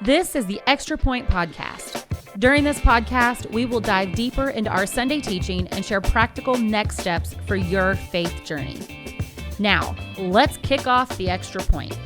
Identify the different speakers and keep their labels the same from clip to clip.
Speaker 1: This is the Extra Point Podcast. During this podcast, we will dive deeper into our Sunday teaching and share practical next steps for your faith journey. Now, let's kick off the Extra Point.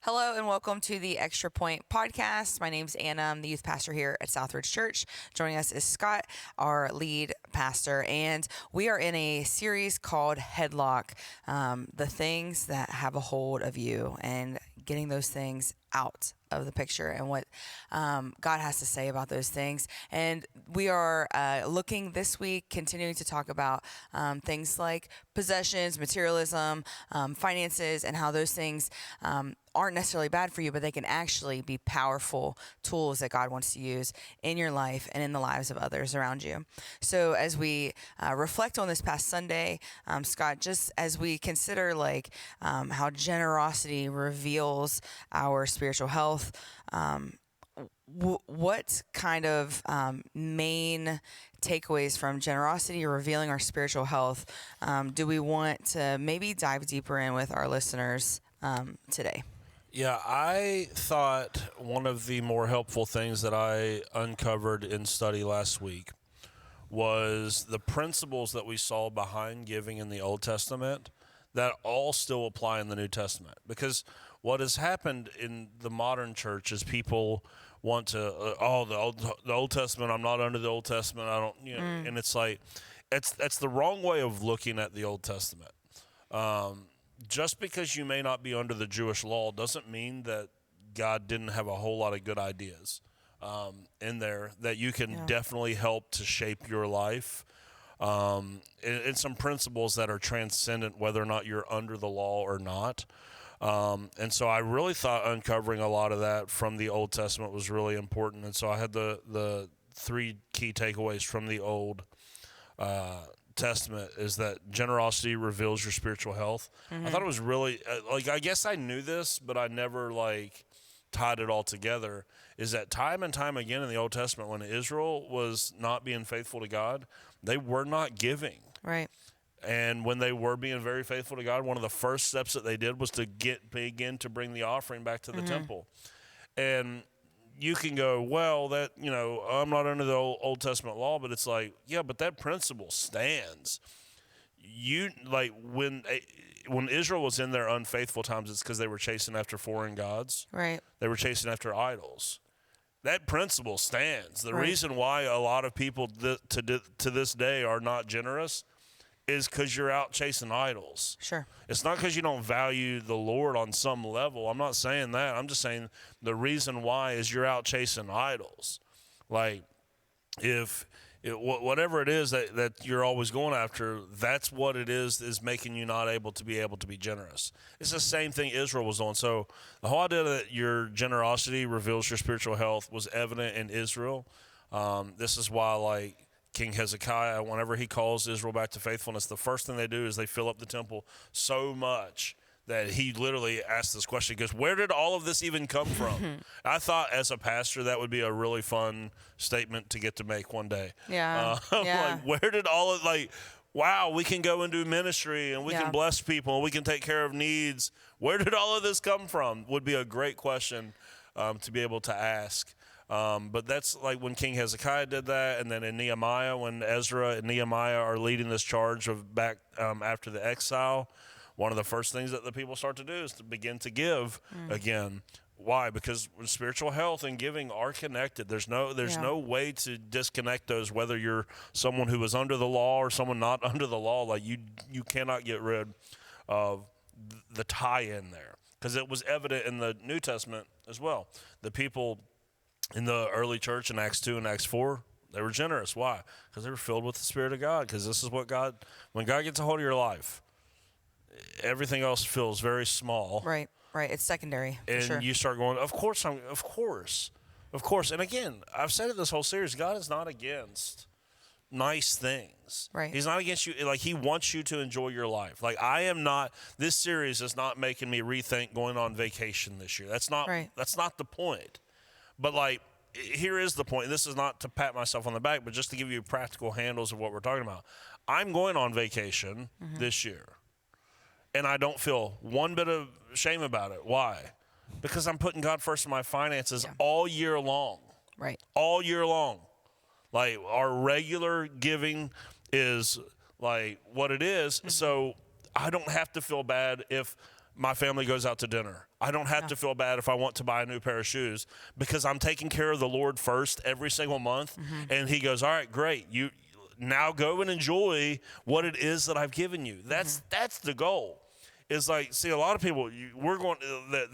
Speaker 2: Hello and welcome to the Extra Point Podcast. My name's Anna. I'm the youth pastor here at Southridge Church. Joining us is Scott, our lead pastor, and we are in a series called Headlock, the things that have a hold of you and getting those things out of the picture and what God has to say about those things. And we are looking this week, continuing to talk about things like possessions, materialism, finances, and how those things aren't necessarily bad for you, but they can actually be powerful tools that God wants to use in your life and in the lives of others around you. So as we reflect on this past Sunday, Scott, just as we consider how generosity reveals our spiritual health, what kind of main takeaways from generosity revealing our spiritual health do we want to maybe dive deeper in with our listeners today?
Speaker 3: Yeah, I thought one of the more helpful things that I uncovered in study last week was the principles that we saw behind giving in the Old Testament that all still apply in the New Testament. Because what has happened in the modern church is people want to, the Old Testament, I'm not under the Old Testament, I don't, and it's like, that's the wrong way of looking at the Old Testament. Just because you may not be under the Jewish law doesn't mean that God didn't have a whole lot of good ideas in there that you can definitely help to shape your life. And some principles that are transcendent whether or not you're under the law or not. And so I really thought uncovering a lot of that from the Old Testament was really important. And so I had the three key takeaways from the Old Testament is that generosity reveals your spiritual health. I thought it was really I guess I knew this, but I never tied it all together. Is that time and time again in the Old Testament when Israel was not being faithful to God, they were not giving.
Speaker 2: Right.
Speaker 3: And when they were being very faithful to God, one of the first steps that they did was to begin to bring the offering back to the temple. And you can go, well, that, I'm not under the Old Testament law, but it's like, yeah, but that principle stands. When Israel was in their unfaithful times, it's because they were chasing after foreign gods.
Speaker 2: Right.
Speaker 3: They were chasing after idols. That principle stands. The reason why a lot of people to this day are not generous is because you're out chasing idols. Sure. It's not because you don't value the Lord on some level. I'm not saying that. I'm just saying the reason why is you're out chasing idols. Whatever it is that you're always going after, that's what it is making you not able to be generous. It's the same thing Israel was doing. So the whole idea that your generosity reveals your spiritual health was evident in Israel. This is why, King Hezekiah, whenever he calls Israel back to faithfulness, the first thing they do is they fill up the temple so much that he literally asks this question. He goes, where did all of this even come from? I thought as a pastor that would be a really fun statement to get to make one day.
Speaker 2: Yeah.
Speaker 3: Where did all of, wow, we can go and do ministry and we can bless people and we can take care of needs. Where did all of this come from? Would be a great question to be able to ask. But that's when King Hezekiah did that, and then in Nehemiah, when Ezra and Nehemiah are leading this charge of back after the exile, one of the first things that the people start to do is to begin to give again. Why? Because spiritual health and giving are connected. There's no way to disconnect those, whether you're someone who is under the law or someone not under the law. You cannot get rid of the tie-in there, because it was evident in the New Testament as well. The people in the early church in Acts 2 and Acts 4, they were generous. Why? Because they were filled with the Spirit of God. Because this is what when God gets a hold of your life, everything else feels very small.
Speaker 2: Right. It's secondary.
Speaker 3: And
Speaker 2: for sure.
Speaker 3: You start going, of course. And again, I've said it this whole series, God is not against nice things.
Speaker 2: Right.
Speaker 3: He's not against you. He wants you to enjoy your life. This series is not making me rethink going on vacation this year. That's not the point. But here is the point. This is not to pat myself on the back, but just to give you practical handles of what we're talking about. I'm going on vacation this year. and I don't feel one bit of shame about it. Why? Because I'm putting God first in my finances all year long.
Speaker 2: Right.
Speaker 3: All year long. Like, our regular giving is like what it is. So I don't have to feel bad if my family goes out to dinner. I don't have to feel bad if I want to buy a new pair of shoes, because I'm taking care of the Lord first every single month. And he goes, all right, great. You now go and enjoy what it is that I've given you. That's the goal. Is like, see, a lot of people,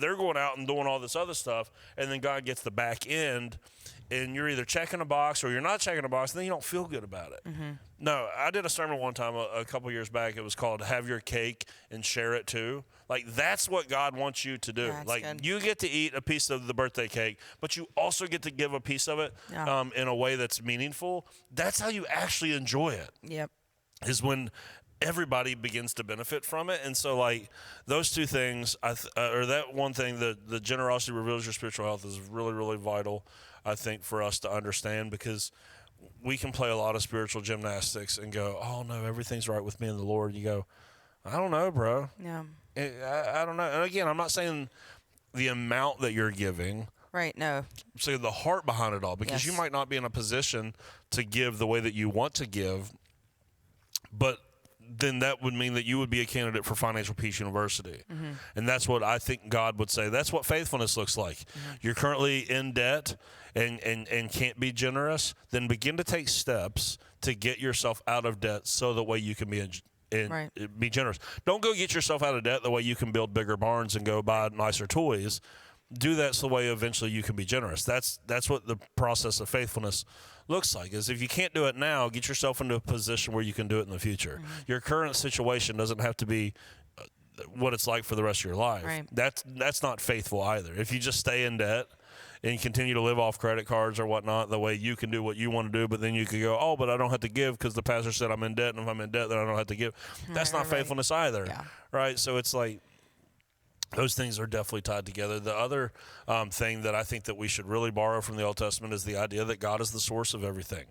Speaker 3: they're going out and doing all this other stuff, and then God gets the back end, and you're either checking a box or you're not checking a box, and then you don't feel good about it. No, I did a sermon one time a couple years back. It was called "Have Your Cake and Share It Too." Like, that's what God wants you to do.
Speaker 2: Yeah,
Speaker 3: like,
Speaker 2: good.
Speaker 3: you get to eat a piece of the birthday cake, but you also get to give a piece of it in a way that's meaningful. That's how you actually enjoy it.
Speaker 2: Yep.
Speaker 3: Is when everybody begins to benefit from it. And so, like, those two things, or that one thing, the generosity reveals your spiritual health, is really, really vital, I think, for us to understand, because we can play a lot of spiritual gymnastics and go, oh, no, everything's right with me and the Lord. You go, I don't know, bro.
Speaker 2: Yeah.
Speaker 3: I don't know. And again, I'm not saying the amount that you're giving.
Speaker 2: Right. No.
Speaker 3: So the heart behind it all, because you
Speaker 2: Yes.
Speaker 3: might not be in a position to give the way that you want to give, but then that would mean that you would be a candidate for Financial Peace University. And that's what I think God would say. That's what faithfulness looks like. You're currently in debt and can't be generous, then begin to take steps to get yourself out of debt so that way you can be be generous. Don't go get yourself out of debt the way you can build bigger barns and go buy nicer toys. Do that so the way eventually you can be generous. That's what the process of faithfulness looks like. Is if you can't do it now, get yourself into a position where you can do it in the future. Your current situation doesn't have to be what it's like for the rest of your life.
Speaker 2: Right.
Speaker 3: That's not faithful either. If you just stay in debt and continue to live off credit cards or whatnot, the way you can do what you want to do, but then you could go, oh, but I don't have to give because the pastor said I'm in debt, and if I'm in debt, then I don't have to give. That's not faithfulness either.
Speaker 2: Yeah.
Speaker 3: Right? So it's like, those things are definitely tied together. The other thing that I think that we should really borrow from the Old Testament is the idea that God is the source of everything.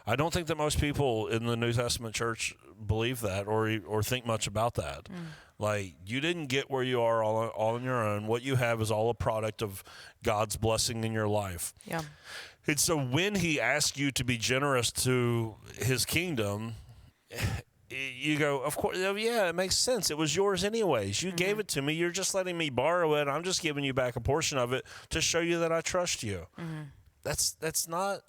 Speaker 3: I don't think that most people in the New Testament church believe that or think much about that. Like, you didn't get where you are all on your own. What you have is all a product of God's blessing in your life.
Speaker 2: Yeah.
Speaker 3: And so when he asks you to be generous to his kingdom, you go, of course, yeah, it makes sense. It was yours anyways. You gave it to me. You're just letting me borrow it. I'm just giving you back a portion of it to show you that I trust you. That's not,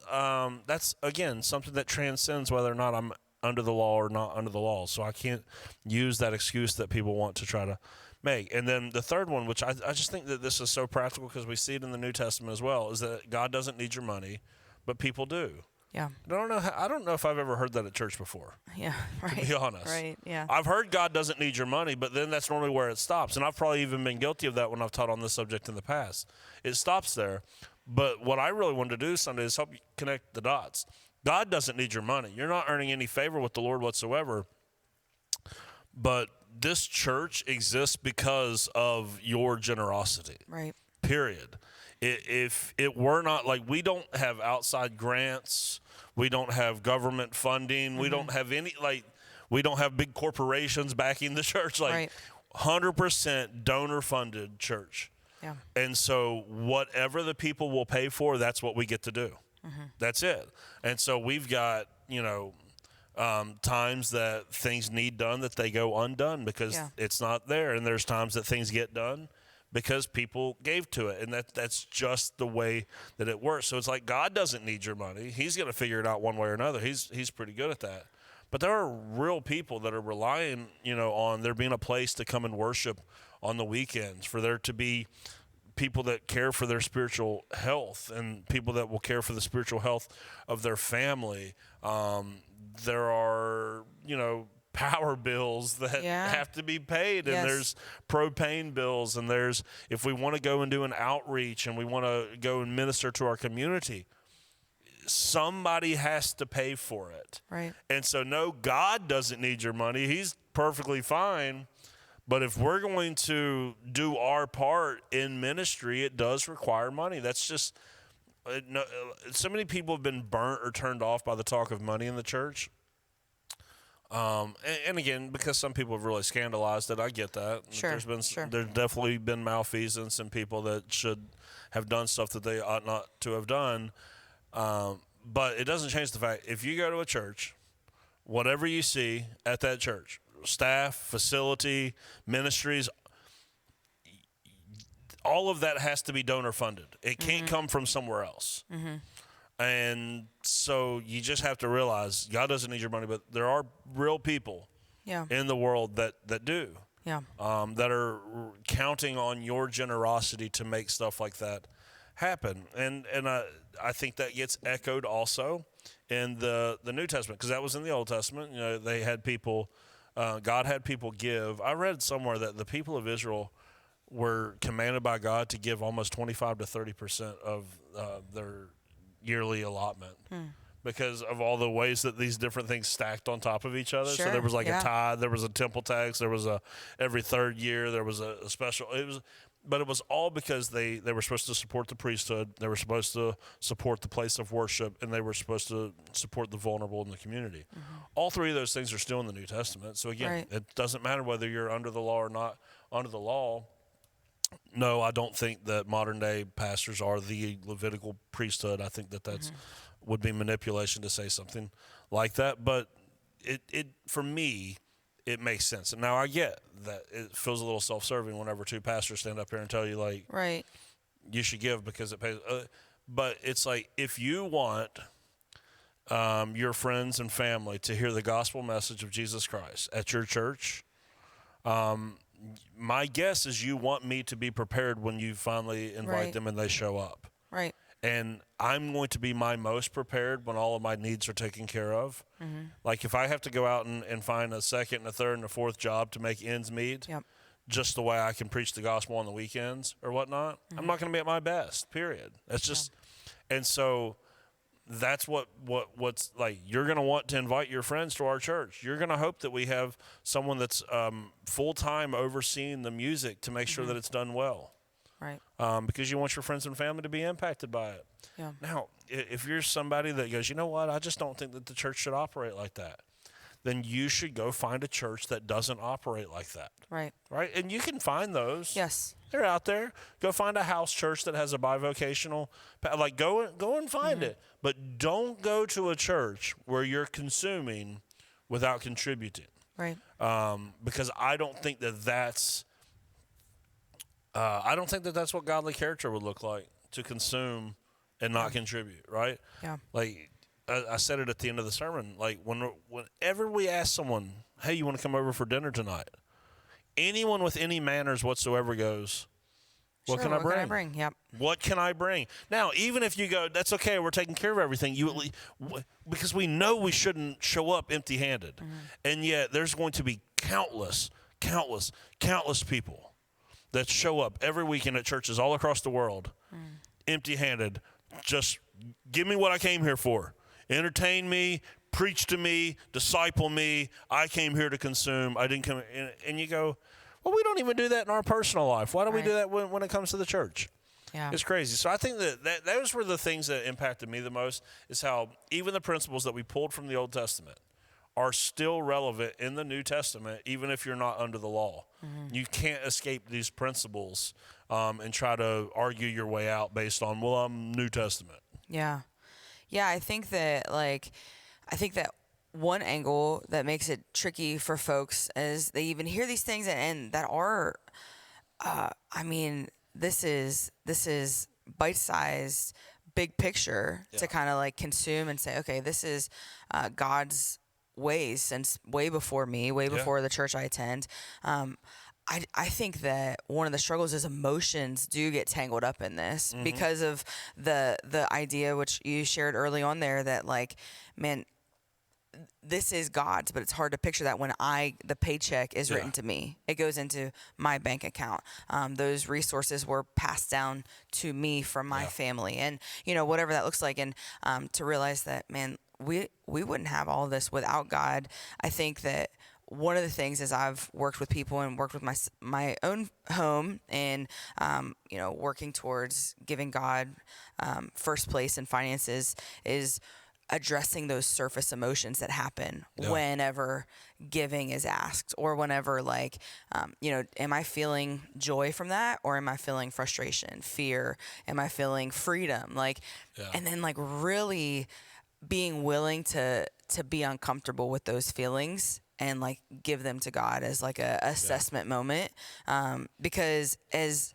Speaker 3: that's, again, something that transcends whether or not I'm under the law or not under the law. So I can't use that excuse that people want to try to make. And then the third one, which I just think that this is so practical because we see it in the New Testament as well, is that God doesn't need your money, but people do.
Speaker 2: Yeah.
Speaker 3: I don't know if I've ever heard that at church before.
Speaker 2: Yeah. Right.
Speaker 3: To be honest.
Speaker 2: Right. Yeah.
Speaker 3: I've heard God doesn't need your money, but then that's normally where it stops. And I've probably even been guilty of that when I've taught on this subject in the past. It stops there. But what I really wanted to do Sunday is help you connect the dots. God doesn't need your money. You're not earning any favor with the Lord whatsoever. But this church exists because of your generosity.
Speaker 2: Right.
Speaker 3: Period. If it were not, like, we don't have outside grants, we don't have government funding, we don't have any, like, we don't have big corporations backing the church, like 100% donor funded church.
Speaker 2: Yeah.
Speaker 3: And so whatever the people will pay for, that's what we get to do. That's it. And so we've got, times that things need done that they go undone because it's not there. And there's times that things get done because people gave to it. And that's just the way that it works. So it's like, God doesn't need your money. He's going to figure it out one way or another. He's pretty good at that. But there are real people that are relying, on there being a place to come and worship on the weekends, for there to be people that care for their spiritual health and people that will care for the spiritual health of their family. There are, power bills that have to be paid, and there's propane bills, and there's, if we want to go and do an outreach and we want to go and minister to our community, somebody has to pay for it.
Speaker 2: Right.
Speaker 3: And so, no, God doesn't need your money. He's perfectly fine. But if we're going to do our part in ministry, it does require money. That's just, so many people have been burnt or turned off by the talk of money in the church. And again, because some people have really scandalized it, I get that.
Speaker 2: Sure,
Speaker 3: There's definitely been malfeasance and people that should have done stuff that they ought not to have done. But it doesn't change the fact, if you go to a church, whatever you see at that church, staff, facility, ministries, all of that has to be donor funded. It can't come from somewhere else. And so you just have to realize God doesn't need your money, but there are real people in the world that do. That are counting on your generosity to make stuff like that happen. And I think that gets echoed also in the New Testament, because that was in the Old Testament. You know, they had people, God had people give. I read somewhere that the people of Israel were commanded by God to give almost 25 to 30% of their yearly allotment because of all the ways that these different things stacked on top of each other.
Speaker 2: Sure,
Speaker 3: so there was like a tithe, there was a temple tax, there was every third year there was a special. But it was all because they were supposed to support the priesthood, they were supposed to support the place of worship, and they were supposed to support the vulnerable in the community. All three of those things are still in the New Testament. So again, it doesn't matter whether you're under the law or not under the law. No, I don't think that modern day pastors are the Levitical priesthood. I think that's would be manipulation to say something like that. But it for me, it makes sense. And now I get that it feels a little self-serving whenever two pastors stand up here and tell you, like, you should give because it pays. But it's like, if you want your friends and family to hear the gospel message of Jesus Christ at your church, my guess is you want me to be prepared when you finally invite them and they show up. And I'm going to be my most prepared when all of my needs are taken care of. Like if I have to go out and find a second and a third and a fourth job to make ends meet, just the way I can preach the gospel on the weekends or whatnot, I'm not going to be at my best, period. That's just, and so that's what's like, you're going to want to invite your friends to our church. You're going to hope that we have someone that's full-time overseeing the music to make sure that it's done well. Because you want your friends and family to be impacted by it. Now, if you're somebody that goes, you know what, I just don't think that the church should operate like that, then you should go find a church that doesn't operate like that. Right? And you can find those. They're out there. Go find a house church that has a bivocational, like go and find it. But don't go to a church where you're consuming without contributing. Because I don't think that's what godly character would look like, to consume and not contribute, right? Like I said it at the end of the sermon, like whenever we ask someone, hey, you want to come over for dinner tonight? Anyone with any manners whatsoever goes, what can I bring? What can I bring? Now, even if you go, that's okay, we're taking care of everything, because we know we shouldn't show up empty-handed. And yet there's going to be countless people that show up every weekend at churches all across the world, empty-handed. Just give me what I came here for. Entertain me, preach to me, disciple me. I came here to consume. I didn't come. And you go, well, we don't even do that in our personal life. Why don't we do that when it comes to the church? It's crazy. So I think that those were the things that impacted me the most, is how even the principles that we pulled from the Old Testament are still relevant in the New Testament, even if you're not under the law. You can't escape these principles and try to argue your way out based on, well, I'm New Testament.
Speaker 2: I think that one angle that makes it tricky for folks is they even hear these things and that are, this is bite-sized, big picture to kind of like consume and say, okay, this is God's ways since way before me, way before the church I attend. I think that one of the struggles is emotions do get tangled up in this because of the idea which you shared early on there that, like, man, this is God's, but it's hard to picture that when the paycheck is written to me. It goes into my bank account. Those resources were passed down to me from my family, and whatever that looks like. And to realize that, man, we wouldn't have all this without God. I think that one of the things is I've worked with people and worked with my own home and, working towards giving God first place in finances is addressing those surface emotions that happen whenever giving is asked, or whenever am I feeling joy from that, or am I feeling frustration, fear? Am I feeling freedom? And then really being willing to be uncomfortable with those feelings and give them to God as a assessment moment. Because as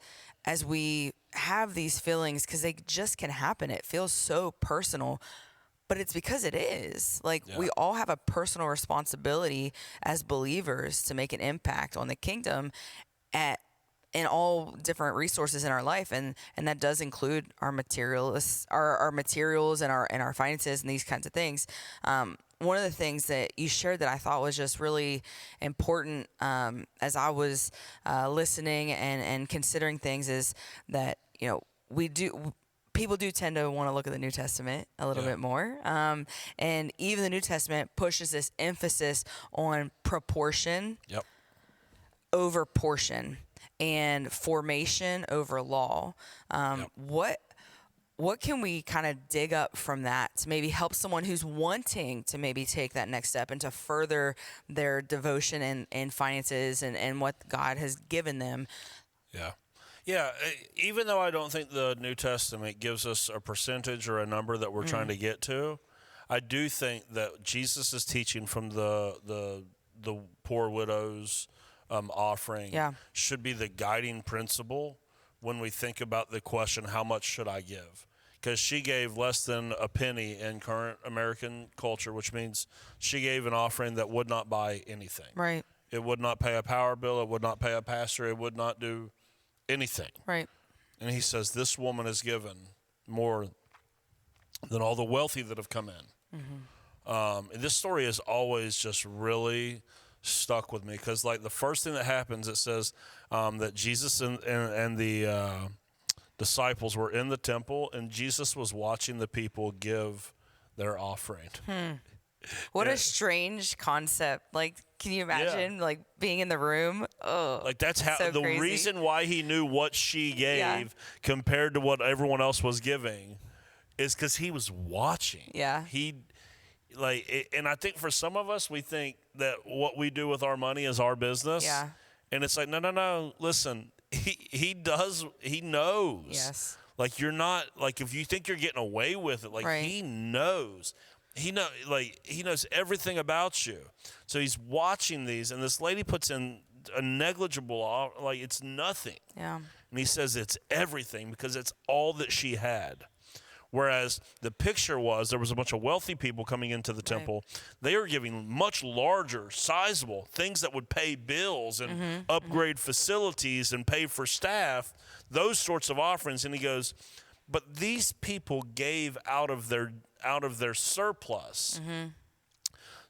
Speaker 2: we have these feelings, because they just can happen, it feels so personal. But it's because it is. We all have a personal responsibility as believers to make an impact on the kingdom in all different resources in our life, and that does include our materials and our finances and these kinds of things. One of the things that you shared that I thought was just really important as I was listening and considering things is that people do tend to want to look at the New Testament a little bit more. And even the New Testament pushes this emphasis on proportion over portion and formation over law. What can we kind of dig up from that to maybe help someone who's wanting to maybe take that next step and to further their devotion and finances and what God has given them?
Speaker 3: Yeah, even though I don't think the New Testament gives us a percentage or a number that we're trying to get to, I do think that Jesus' teaching from the poor widow's offering should be the guiding principle when we think about the question, how much should I give? Because she gave less than a penny in current American culture, which means she gave an offering that would not buy anything.
Speaker 2: Right.
Speaker 3: It would not pay a power bill. It would not pay a pastor. It would not do anything.
Speaker 2: Right.
Speaker 3: And he says, this woman has given more than all the wealthy that have come in. And this story has always just really stuck with me because the first thing that happens, it says that Jesus and the disciples were in the temple, and Jesus was watching the people give their offering.
Speaker 2: What a strange concept. Can you imagine being in the room? Oh,
Speaker 3: that's how
Speaker 2: so
Speaker 3: the
Speaker 2: crazy.
Speaker 3: reason why he knew what she gave compared to what everyone else was giving is because he was watching.
Speaker 2: Yeah.
Speaker 3: And I think for some of us, we think that what we do with our money is our business.
Speaker 2: Yeah.
Speaker 3: And it's no. Listen, he knows.
Speaker 2: Yes.
Speaker 3: You're not, if you think you're getting away with it, he knows. He knows everything about you. So he's watching these, and this lady puts in a negligible, it's nothing.
Speaker 2: Yeah.
Speaker 3: And he says it's everything because it's all that she had. Whereas the picture was there was a bunch of wealthy people coming into the temple. They were giving much larger, sizable things that would pay bills and upgrade facilities and pay for staff, those sorts of offerings. And he goes, but these people gave out of their surplus.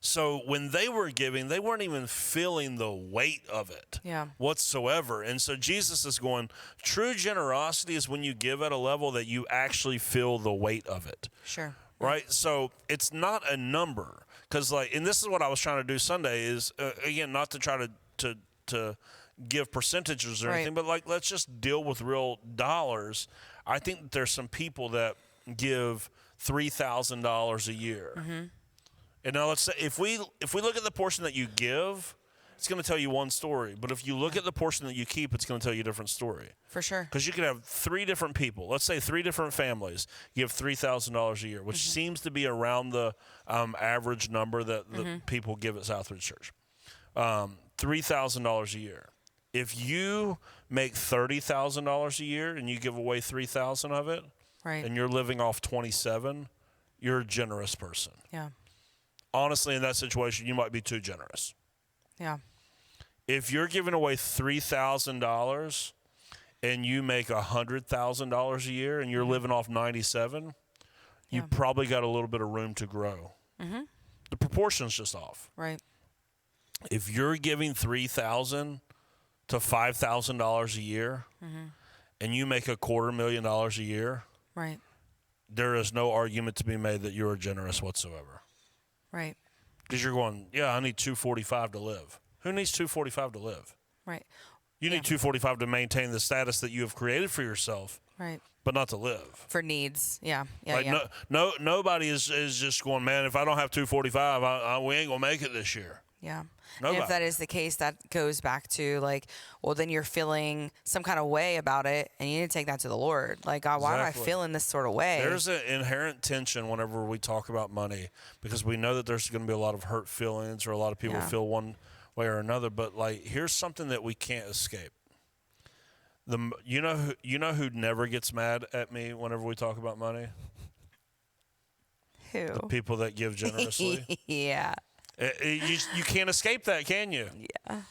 Speaker 3: So when they were giving, they weren't even feeling the weight of it whatsoever. And so Jesus is going, true generosity is when you give at a level that you actually feel the weight of it.
Speaker 2: Sure.
Speaker 3: Right? So it's not a number. Because and this is what I was trying to do Sunday is, again, not to try to give percentages or anything, but let's just deal with real dollars. I think that there's some people that give $3,000 a year. And now let's say if we look at the portion that you give, it's going to tell you one story. But if you look at the portion that you keep, it's going to tell you a different story.
Speaker 2: For sure.
Speaker 3: Because you could have 3 different people. Let's say 3 different families give $3,000 a year, which seems to be around the average number that the people give at Southridge Church. $3,000 a year. If you make $30,000 a year and you give away $3,000 of it, and you're living off 27, you're a generous person.
Speaker 2: Yeah.
Speaker 3: Honestly, in that situation, you might be too generous.
Speaker 2: Yeah.
Speaker 3: If you're giving away $3,000 and you make $100,000 a year and you're living off 97, you probably got a little bit of room to grow. The proportion's just off.
Speaker 2: Right.
Speaker 3: If you're giving $3,000 to $5,000 a year and you make $250,000 a year, there is no argument to be made that you're generous whatsoever.
Speaker 2: Right.
Speaker 3: Because you're going, I need $245 to live. Who needs $245 to live?
Speaker 2: Right.
Speaker 3: You need $245 to maintain the status that you have created for yourself.
Speaker 2: Right.
Speaker 3: but not to live.
Speaker 2: For needs. Yeah. Yeah.
Speaker 3: Like
Speaker 2: yeah.
Speaker 3: nobody is just going, man, if I don't have 245, we ain't going to make it this year.
Speaker 2: Yeah.
Speaker 3: Nobody.
Speaker 2: And if that is the case, that goes back to like, well, then you're feeling some kind of way about it, and you need to take that to the Lord. Like, God, why am I feeling this sort of way?
Speaker 3: There's an inherent tension whenever we talk about money, because we know that there's going to be a lot of hurt feelings, or a lot of people feel one way or another. But like, here's something that we can't escape. You know who never gets mad at me whenever we talk about money?
Speaker 2: Who?
Speaker 3: The people that give generously.
Speaker 2: Yeah.
Speaker 3: You can't escape that, can you?
Speaker 2: Yeah.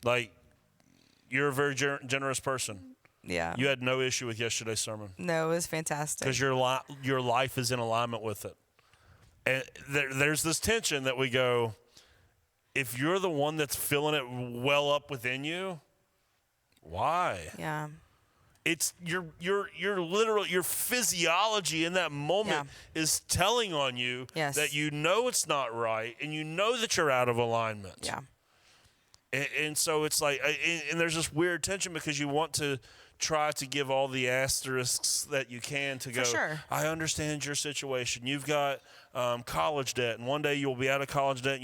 Speaker 3: Like, you're a very generous person.
Speaker 2: Yeah.
Speaker 3: You had no issue with yesterday's sermon.
Speaker 2: No, it was fantastic.
Speaker 3: Because your life is in alignment with it. And there's this tension that we go, if you're the one that's feeling it well up within you, why?
Speaker 2: Yeah.
Speaker 3: It's your literal, your physiology in that moment is telling on you that you know it's not right, and you know that you're out of alignment.
Speaker 2: Yeah.
Speaker 3: And so it's like, and there's this weird tension, because you want to try to give all the asterisks that you can to go,
Speaker 2: sure.
Speaker 3: I understand your situation. You've got college debt, and one day you'll be out of college debt,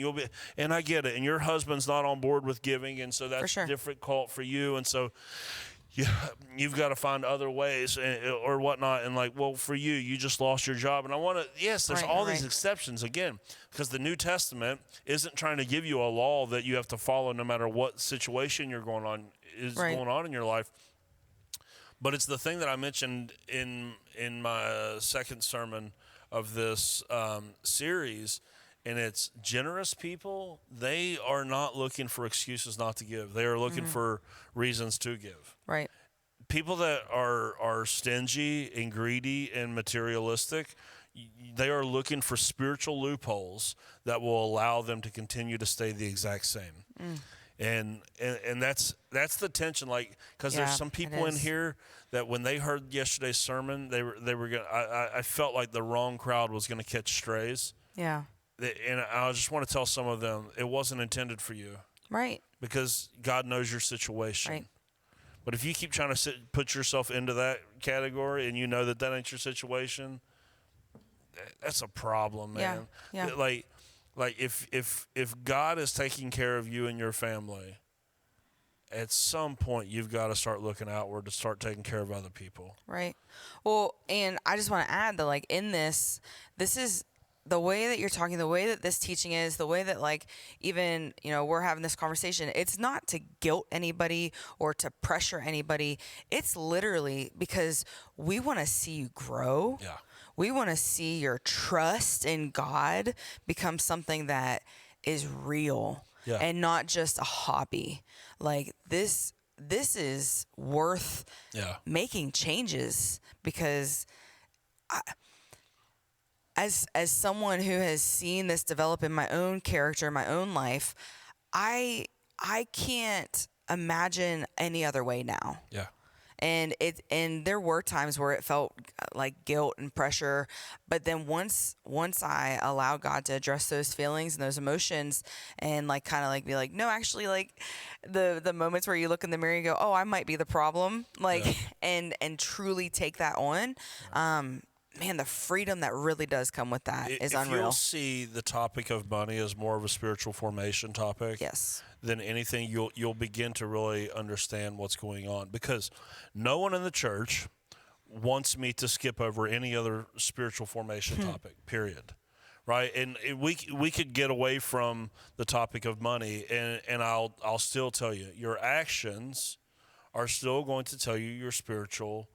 Speaker 3: and I get it. And your husband's not on board with giving, and so that's difficult for you. And so you've got to find other ways or whatnot. And like, well, for you, you just lost your job. And I want to, there's all these exceptions again, because the New Testament isn't trying to give you a law that you have to follow no matter what situation you're going on in your life. But it's the thing that I mentioned in my second sermon of this series, and it's generous people. They are not looking for excuses not to give. They are looking for reasons to give.
Speaker 2: Right.
Speaker 3: People that are stingy and greedy and materialistic, they are looking for spiritual loopholes that will allow them to continue to stay the exact same. And that's the tension, like, because there's some people in here that when they heard yesterday's sermon, they were gonna. I felt like the wrong crowd was gonna catch strays. Yeah. And I just want to tell some of them, it wasn't intended for you. Right. Because God knows your situation. Right. But if you keep trying to put yourself into that category, and you know that ain't your situation, that's a problem, man. Yeah. Like if God is taking care of you and your family, at some point you've got to start looking outward to start taking care of other people. Right.
Speaker 2: Well, and I just want to add that, like, in this is the way that you're talking, the way that this teaching is, the way that, like, even, we're having this conversation, it's not to guilt anybody or to pressure anybody. It's literally because we want to see you grow. Yeah. We want to see your trust in God become something that is real and not just a hobby. Like, this is worth making changes, because as someone who has seen this develop in my own character, my own life, I can't imagine any other way now. Yeah. And there were times where it felt like guilt and pressure, but then once I allowed God to address those feelings and those emotions, and like kind of like be like, no, actually, like the moments where you look in the mirror and go, oh, I might be the problem, like, and truly take that on. Man, the freedom that really does come with that is unreal.
Speaker 3: If you'll see the topic of money as more of a spiritual formation topic, than anything, you'll begin to really understand what's going on. Because no one in the church wants me to skip over any other spiritual formation topic, period. Right? And we could get away from the topic of money, and I'll still tell you, your actions are still going to tell you your spiritual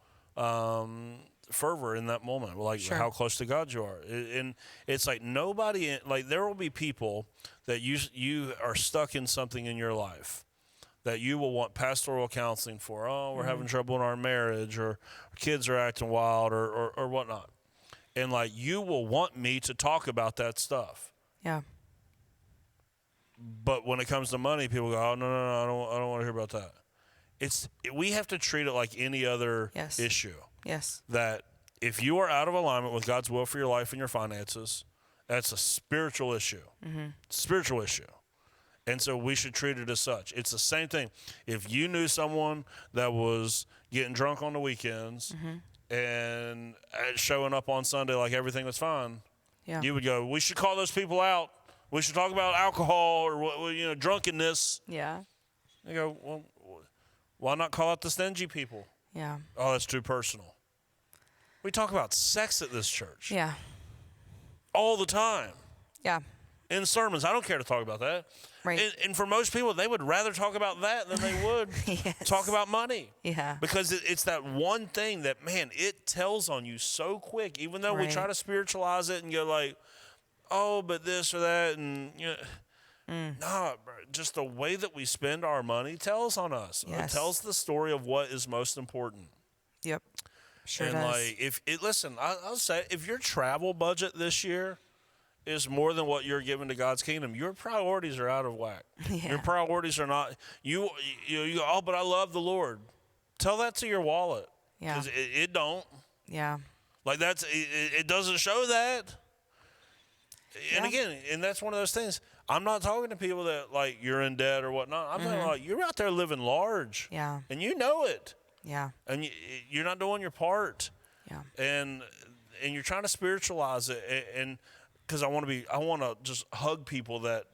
Speaker 3: fervor in that moment, like how close to God you are. And it's like nobody, like, there will be people that you are stuck in something in your life that you will want pastoral counseling for. Oh, we're having trouble in our marriage, or our kids are acting wild, or whatnot. And like, you will want me to talk about that stuff. Yeah. But when it comes to money, people go, oh, no, I don't want to hear about that. We have to treat it like any other issue. Yes. That if you are out of alignment with God's will for your life and your finances, that's a spiritual issue. Spiritual issue. And so we should treat it as such. It's the same thing. If you knew someone that was getting drunk on the weekends and showing up on Sunday like everything was fine,
Speaker 2: Yeah.
Speaker 3: you would go, we should call those people out. We should talk about alcohol or drunkenness.
Speaker 2: Yeah.
Speaker 3: You go, well, why not call out the stingy people?
Speaker 2: Yeah.
Speaker 3: Oh, that's too personal. We talk about sex at this church
Speaker 2: Yeah.
Speaker 3: all the time
Speaker 2: Yeah.
Speaker 3: in sermons. I don't care to talk about that.
Speaker 2: Right.
Speaker 3: And for most people, they would rather talk about that than they would
Speaker 2: Yes.
Speaker 3: talk about money.
Speaker 2: Yeah.
Speaker 3: Because it's that one thing that, man, it tells on you so quick. Even though we
Speaker 2: Right.
Speaker 3: try to spiritualize it and go like, oh, but this or that, and no, bro, just the way that we spend our money tells on us.
Speaker 2: Yes.
Speaker 3: It tells the story of what is most important.
Speaker 2: Yep. Sure
Speaker 3: And
Speaker 2: does.
Speaker 3: listen, I'll say, if your travel budget this year is more than what you're giving to God's kingdom, your priorities are out of whack.
Speaker 2: Yeah.
Speaker 3: Your priorities are not. You go, oh, but I love the Lord. Tell that to your wallet.
Speaker 2: Yeah.
Speaker 3: Because it don't.
Speaker 2: Yeah.
Speaker 3: Like it doesn't show that. And
Speaker 2: Yeah.
Speaker 3: again, and that's one of those things. I'm not talking to people that like you're in debt or whatnot. I'm talking like you're out there living large.
Speaker 2: Yeah.
Speaker 3: And you know it.
Speaker 2: Yeah.
Speaker 3: And you're not doing your part.
Speaker 2: Yeah.
Speaker 3: And you're trying to spiritualize it. And because I want to just hug people that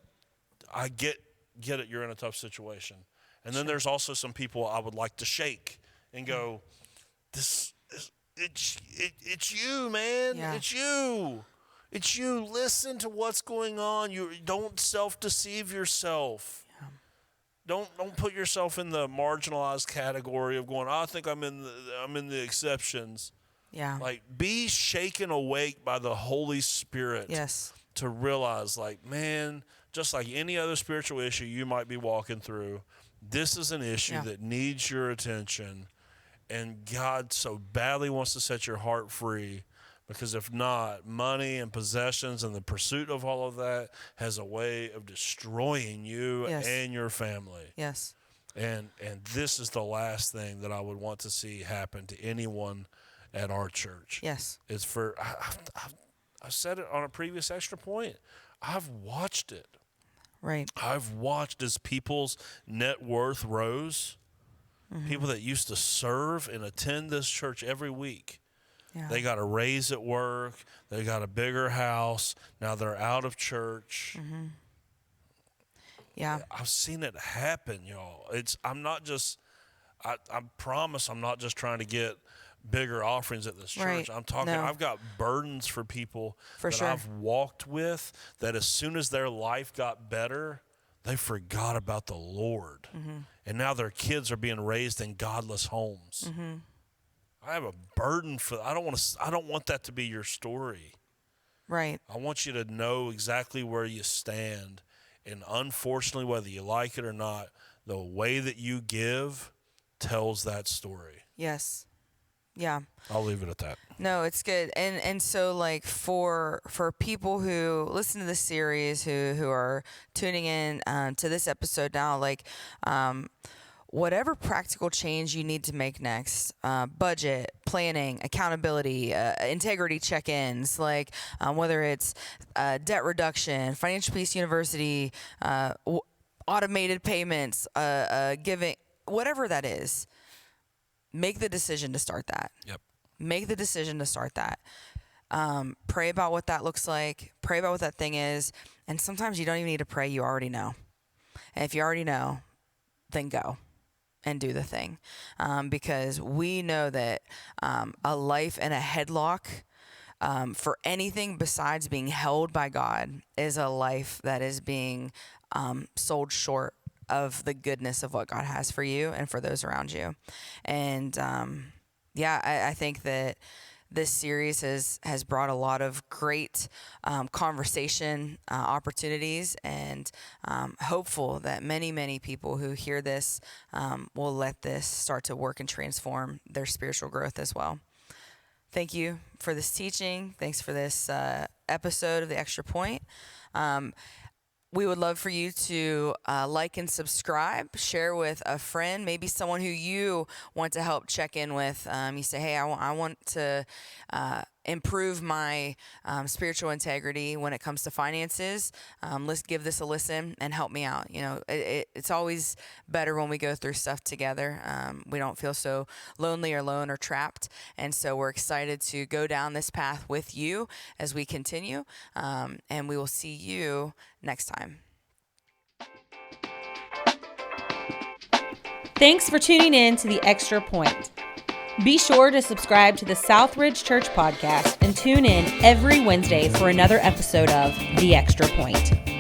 Speaker 3: I get it. You're in a tough situation. And then there's also some people I would like to shake and go, it's you, man.
Speaker 2: Yeah.
Speaker 3: It's you. It's you. Listen to what's going on. You don't self-deceive yourself.
Speaker 2: Yeah.
Speaker 3: Don't put yourself in the marginalized category of going, I think I'm in the exceptions.
Speaker 2: Yeah.
Speaker 3: Like, be shaken awake by the Holy Spirit.
Speaker 2: Yes.
Speaker 3: To realize, like, man, just like any other spiritual issue you might be walking through, this is an issue that needs your attention. And God so badly wants to set your heart free. Because if not, money and possessions and the pursuit of all of that has a way of destroying you and your family.
Speaker 2: Yes.
Speaker 3: And this is the last thing that I would want to see happen to anyone at our church.
Speaker 2: Yes.
Speaker 3: It's for, I said it on a previous extra point. I've watched it.
Speaker 2: Right.
Speaker 3: I've watched as people's net worth rose. People that used to serve and attend this church every week.
Speaker 2: Yeah.
Speaker 3: They got a raise at work. They got a bigger house. Now they're out of church.
Speaker 2: Yeah.
Speaker 3: I've seen it happen, y'all. I promise I'm not just trying to get bigger offerings at this church.
Speaker 2: Right.
Speaker 3: I'm talking,
Speaker 2: No.
Speaker 3: I've got burdens for people
Speaker 2: For
Speaker 3: that
Speaker 2: sure.
Speaker 3: I've walked with that as soon as their life got better, they forgot about the Lord. And now their kids are being raised in godless homes. I have a burden for. I don't want that to be your story.
Speaker 2: Right.
Speaker 3: I want you to know exactly where you stand. And unfortunately, whether you like it or not, the way that you give tells that story.
Speaker 2: Yes. Yeah.
Speaker 3: I'll leave it at that.
Speaker 2: No, it's good. And so like for people who listen to this series who are tuning in to this episode now, like whatever practical change you need to make next, budget, planning, accountability, integrity check-ins, like whether it's debt reduction, Financial Peace University, automated payments, giving, whatever that is, make the decision to start that.
Speaker 3: Yep.
Speaker 2: Make the decision to start that. Pray about what that looks like. Pray about what that thing is. And sometimes you don't even need to pray. You already know. And if you already know, then go and do the thing. Because we know that a life in a headlock for anything besides being held by God is a life that is being sold short of the goodness of what God has for you and for those around you. And I think that this series has brought a lot of great conversation opportunities, and hopeful that many people who hear this will let this start to work and transform their spiritual growth as well. Thank you for this teaching. Thanks for this episode of The Extra Point. We would love for you to like and subscribe, share with a friend, maybe someone who you want to help check in with. You say, hey, I want to improve my spiritual integrity when it comes to finances, let's give this a listen and help me out. It's always better when we go through stuff together. We don't feel so lonely or alone or trapped. And so we're excited to go down this path with you as we continue. And we will see you next time.
Speaker 1: Thanks for tuning in to The Extra Point. Be sure to subscribe to the Southridge Church podcast and tune in every Wednesday for another episode of The Extra Point.